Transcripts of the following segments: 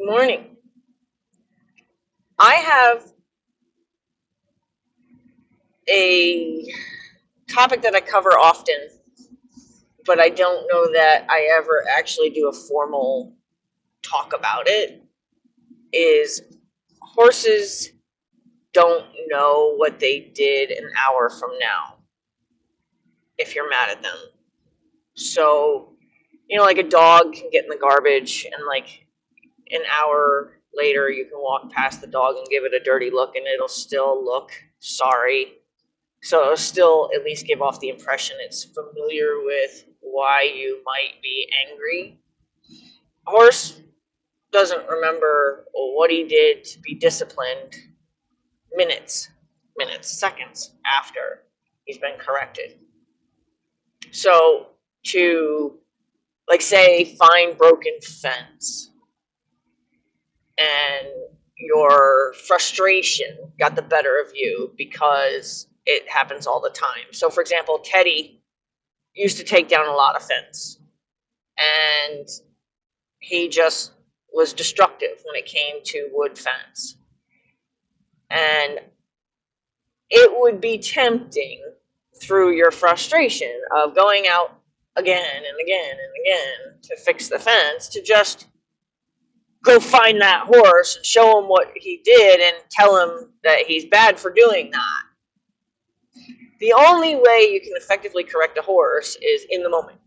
Good morning. I have a topic that I cover often, but I don't know that I ever actually do a formal talk about it. Is horses don't know what they did an hour from now if you're mad at them. So, like a dog can get in the garbage and like an hour later you can walk past the dog and give it a dirty look and it'll still look sorry. So it'll still at least give off the impression it's familiar with why you might be angry. A horse doesn't remember what he did to be disciplined minutes, seconds after he's been corrected. So to, like, say, find broken fence and your frustration got the better of you because it happens all the time. So, for example, Teddy used to take down a lot of fence, and he just was destructive when it came to wood fence. And it would be tempting through your frustration of going out again and again and again to fix the fence to just go find that horse and show him what he did and tell him that he's bad for doing that. The only way you can effectively correct a horse is in the moment.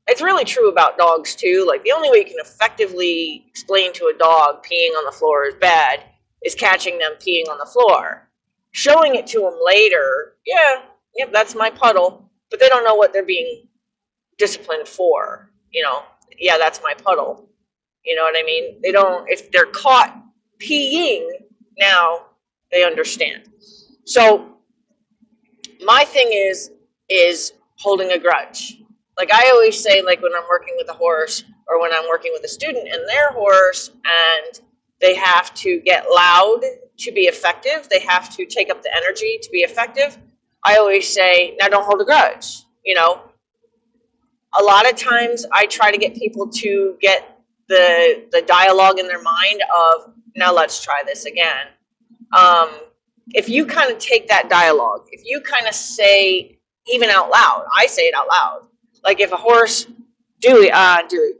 It's really true about dogs too. Like, the only way you can effectively explain to a dog peeing on the floor is bad is catching them peeing on the floor. Showing it to them later, yep, that's my puddle, but they don't know what they're being disciplined for. Yeah, that's my puddle. You know what I mean? They don't, if they're caught peeing, now they understand. So my thing is holding a grudge. Like I always say, like when I'm working with a horse or when I'm working with a student and their horse and they have to get loud to be effective, they have to take up the energy to be effective, I always say, now don't hold a grudge. A lot of times I try to get people to get the dialogue in their mind of, now let's try this again. If you kind of take that dialogue, if you kind of say, even out loud, I say it out loud. Like if a horse, Dewey,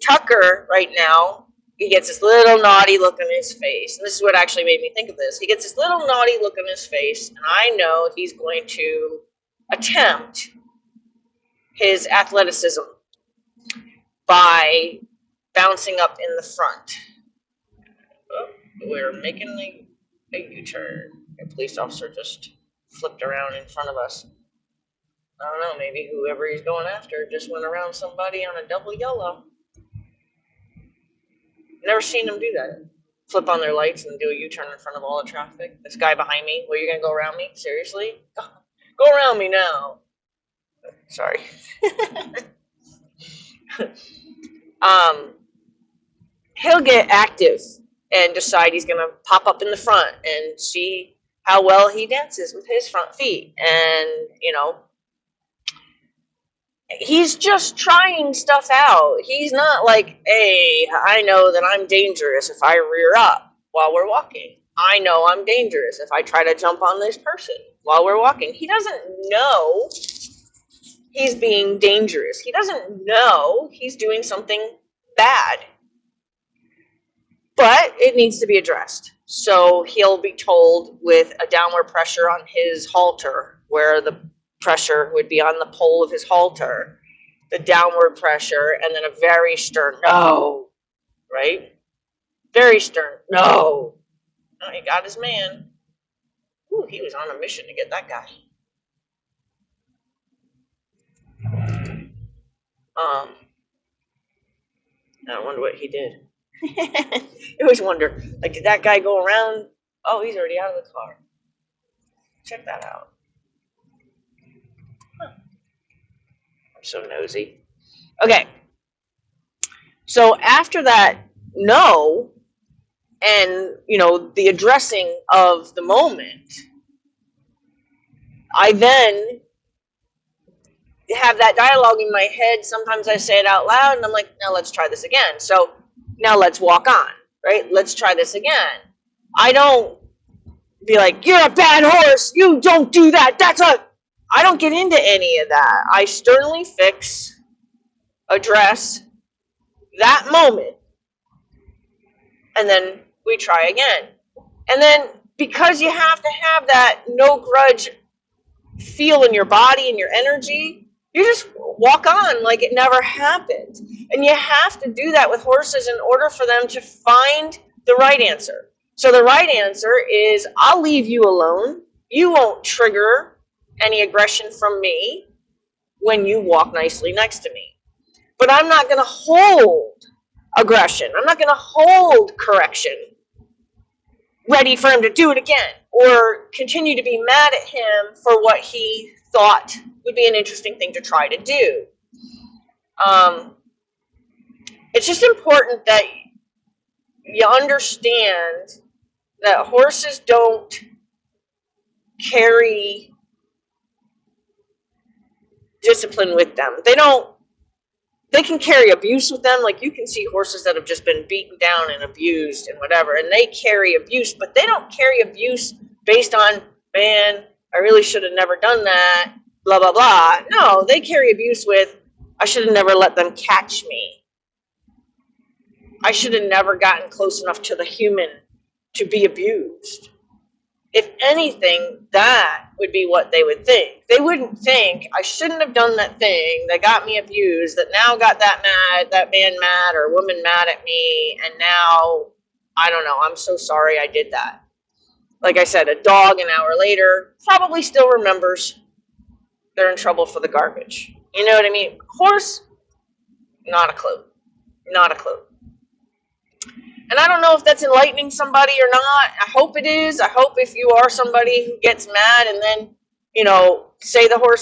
Tucker right now, he gets this little naughty look on his face. And this is what actually made me think of this. He gets this little naughty look on his face, and I know he's going to attempt his athleticism by bouncing up in the front. Oh, we're making a U-turn. A police officer just flipped around in front of us. I don't know, maybe whoever he's going after just went around somebody on a double yellow. Never seen him do that. Flip on their lights and do a U-turn in front of all the traffic. This guy behind me, well, you're going to go around me? Seriously? Go around me now. Sorry. He'll get active and decide he's going to pop up in the front and see how well he dances with his front feet. And, he's just trying stuff out. He's not like, hey, I know that I'm dangerous if I rear up while we're walking. I know I'm dangerous if I try to jump on this person while we're walking. He doesn't know he's being dangerous. He doesn't know he's doing something bad. But it needs to be addressed. So he'll be told with a downward pressure on his halter, where the pressure would be on the pole of his halter, the downward pressure, and then a very stern no, right? Very stern no. Oh, he got his man. Ooh, he was on a mission to get that guy. I wonder what he did. I always wonder, like, did that guy go around? Oh, he's already out of the car. Check that out. Huh. I'm so nosy. Okay. So after that, no, and, the addressing of the moment, I then have that dialogue in my head. Sometimes I say it out loud, and I'm like, now let's try this again. So now let's walk on. right? Let's try this again. I don't be like, you're a bad horse. You don't do that. I don't get into any of that. I sternly address that moment, and then we try again. And then because you have to have that no grudge feel in your body and your energy, you just walk on like it never happened. And you have to do that with horses in order for them to find the right answer. So the right answer is, I'll leave you alone. You won't trigger any aggression from me when you walk nicely next to me. But I'm not going to hold aggression. I'm not going to hold correction ready for him to do it again, or continue to be mad at him for what he thought would be an interesting thing to try to do. It's just important that you understand that horses don't carry discipline with them. They can carry abuse with them. Like, you can see horses that have just been beaten down and abused and whatever, and they carry abuse, but they don't carry abuse based on, man, I really should have never done that, blah, blah, blah. No, they carry abuse with, I should have never let them catch me. I should have never gotten close enough to the human to be abused. If anything, that would be what they would think. They wouldn't think, I shouldn't have done that thing that got me abused, that now got that man mad or woman mad at me, and now, I don't know, I'm so sorry I did that. Like I said, a dog an hour later probably still remembers they're in trouble for the garbage. You know what I mean? Horse, not a clue. Not a clue. And I don't know if that's enlightening somebody or not. I hope it is. I hope if you are somebody who gets mad and then, say the horse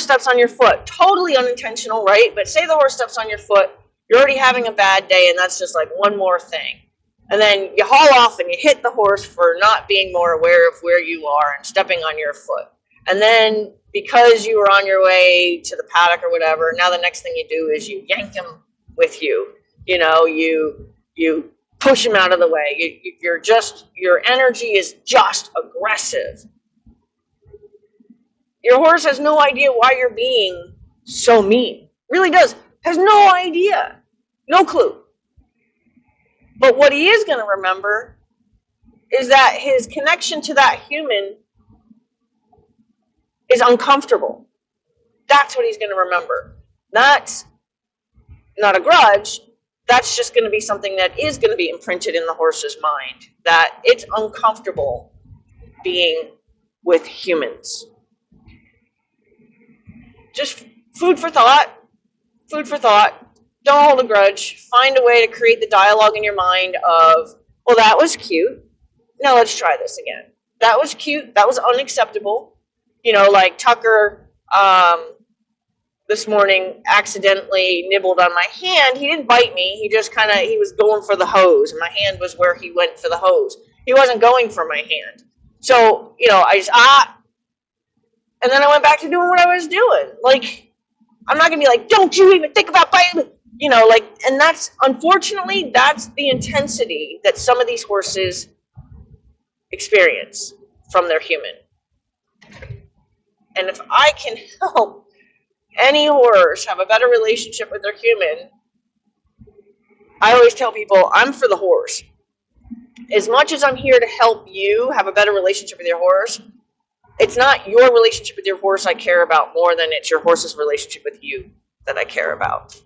steps on your foot. Totally unintentional, right? But say the horse steps on your foot. You're already having a bad day, and that's just like one more thing. And then you haul off and you hit the horse for not being more aware of where you are and stepping on your foot. And then because you were on your way to the paddock or whatever, now the next thing you do is you yank him with you. You push him out of the way. Your energy is just aggressive. Your horse has no idea why you're being so mean. Really does. Has no idea. No clue. But what he is going to remember is that his connection to that human is uncomfortable. That's what he's going to remember. That's not a grudge. That's just going to be something that is going to be imprinted in the horse's mind, that it's uncomfortable being with humans. Just food for thought. Food for thought. Don't hold a grudge. Find a way to create the dialogue in your mind of, well, that was cute. Now let's try this again. That was cute. That was unacceptable. Like Tucker, this morning accidentally nibbled on my hand. He didn't bite me. He just he was going for the hose. My hand was where he went for the hose. He wasn't going for my hand. So, I just, and then I went back to doing what I was doing. Like, I'm not going to be like, don't you even think about biting, and unfortunately, that's the intensity that some of these horses experience from their human. And if I can help any horse have a better relationship with their human, I always tell people, I'm for the horse. As much as I'm here to help you have a better relationship with your horse, it's not your relationship with your horse I care about more than it's your horse's relationship with you that I care about.